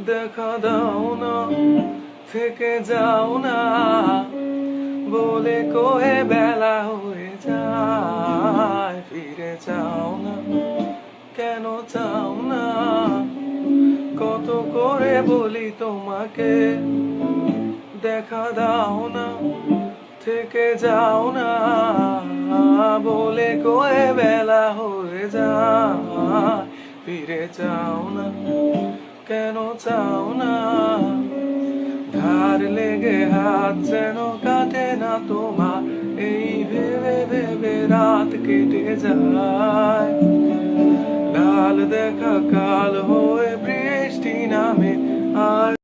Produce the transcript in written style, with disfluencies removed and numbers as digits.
দেখা দাও না, থেকে যাও না বলে কয়ে বেলা হয়ে যায়। ফিরে যাও না, কেন চাও না? কত করে বলি তোমাকে, দেখা দাও না, থেকে যাও না বলে কয়ে বেলা হয়ে যায়। ফিরে যাও না, কেন চাও না? ধার লেগে হাত যেন কাটে না তোমার, এই ভেবে ভেবে রাত কেটে যায়। লাল দেখা কাল হয়ে বৃষ্টি নামে, আর